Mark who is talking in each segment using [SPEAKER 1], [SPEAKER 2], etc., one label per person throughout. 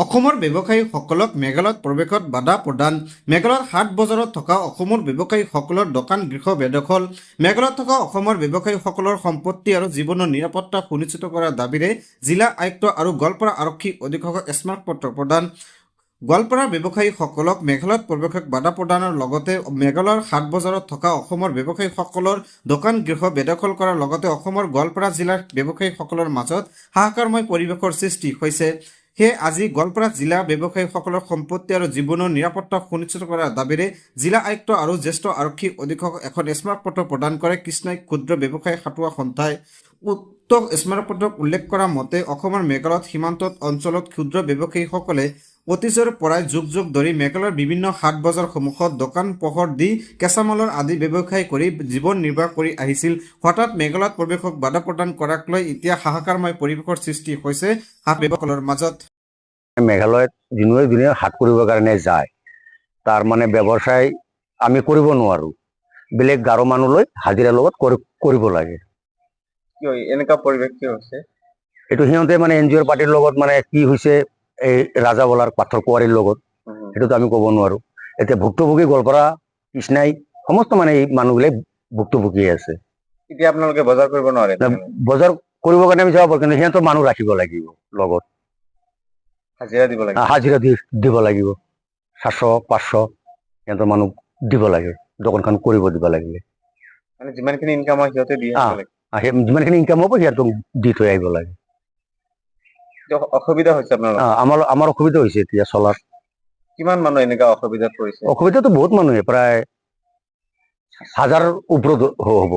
[SPEAKER 1] অসমৰ ব্যৱসায়ীসকলক মেঘালয়ত প্ৰৱেশত বাধা প্ৰদান। মেঘালয়ৰ হাট বজাৰত থকা অসমৰ ব্যৱসায়ীসকলৰ দোকান গৃহ বেদখল। মেঘালয়ত থকা অসমৰ ব্যৱসায়ীসকলৰ সম্পত্তি আৰু জীৱনৰ নিৰাপত্তা সুনিশ্চিত কৰাৰ দাবীৰে জিলা আয়ুক্ত আৰু গোৱালপাৰা আৰক্ষী অধীক্ষকক স্মাৰকপত্ৰ প্ৰদান। গোৱালপাৰাৰ ব্যৱসায়ীসকলক মেঘালয়ত প্ৰৱেশক বাধা প্ৰদানৰ লগতে মেঘালয়ৰ হাট বজাৰত থকা অসমৰ ব্যৱসায়ীসকলৰ দোকান গৃহ বেদখল কৰাৰ লগতে অসমৰ গোৱালপাৰা জিলাৰ ব্যৱসায়ীসকলৰ মাজত হাহাকাৰময় পৰিৱেশৰ সৃষ্টি হৈছে। সেয়ে আজি গোৱালপাৰা জিলা ব্যৱসায়ীসকলৰ সম্পত্তি আৰু জীৱনৰ নিৰাপত্তা সুনিশ্চিত কৰাৰ দাবীৰে জিলা আয়ুক্ত আৰু জ্যেষ্ঠ আৰক্ষী অধীক্ষকক এখন স্মাৰকপত্ৰ প্ৰদান কৰে কৃষ্ণাই ক্ষুদ্ৰ ব্যৱসায়ী খাটোৱা সন্থাই। উক্ত স্মাৰকপত্ৰত উল্লেখ কৰা মতে অসমৰ মেঘালয়ত সীমান্ত অঞ্চলত ক্ষুদ্ৰ ব্যৱসায়ীসকলে অতীজৰ পৰাই যুগ যুগ ধৰি মেঘালয়ৰ বিভিন্ন হাট বজাৰসমূহত দোকান পোহৰ দি কেঁচামালৰ আদি ব্যৱসায় কৰি জীৱন নিৰ্বাহ কৰি আহিছিল। হঠাৎ মেঘালয়ত প্ৰৱেশক বাধা প্ৰদান কৰাক লৈ এতিয়া হাহাকাৰময় পৰিৱেশৰ সৃষ্টি হৈছে হাট ব্যৱসায়ীসকলৰ মাজত।
[SPEAKER 2] মেঘালয়ত যোনে হাট কৰিবৰ কাৰণে যায় তাৰ মানে ব্যৱসায় আমি কৰিব নোৱাৰো, বেলেগ গাৰো মানুহ লৈ হাজিৰা লগত কৰিব লাগে।
[SPEAKER 3] এনেকুৱা পৰিৱেশ কিয় হৈছে?
[SPEAKER 2] এইটো সিহঁতে মানে NGOৰ পাৰ্টিৰ লগত মানে কি হৈছে, এই ৰাজাৱালাৰ পাথৰ কুঁৱাৰীৰ লগত, সেইটোতো আমি ক'ব নোৱাৰো। এতিয়া ভুক্তভোগী গোৱালপাৰা কৃষ্ণাই সমস্ত মানে এই মানুহবিলাক ভুক্তভোগী আছে।
[SPEAKER 3] এতিয়া আপোনালোকে বজাৰ কৰিব নোৱাৰে?
[SPEAKER 2] বজাৰ কৰিবৰ কাৰণে আমি যাব পাৰো, কিন্তু সিহঁতৰ মানুহ ৰাখিব লাগিব লগত,
[SPEAKER 3] হাজিৰা দিব লাগে।
[SPEAKER 2] হাজিৰা দিব লাগিব 400-500 সিহঁতৰ মানুহ দিব লাগে, দোকানখন কৰিব দিব লাগিলে।
[SPEAKER 3] মানে যিমানখিনি ইনকাম হয় সিহঁতে দিয়ে
[SPEAKER 2] যিমানখিনি ইনকাম হ'ব সিহঁতক দি থৈ আহিব লাগে।
[SPEAKER 3] অসুবিধা হৈছে আপোনালোকৰ?
[SPEAKER 2] আমাৰ অসুবিধা হৈছে এতিয়া চলাত।
[SPEAKER 3] কিমান মানুহ এনেকুৱা অসুবিধাত পৰিছে?
[SPEAKER 2] অসুবিধাটো বহুত মানুহে, প্ৰায় 1000 ওপৰত হ'ব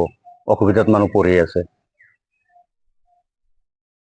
[SPEAKER 2] অসুবিধাত মানুহ পৰি আছে।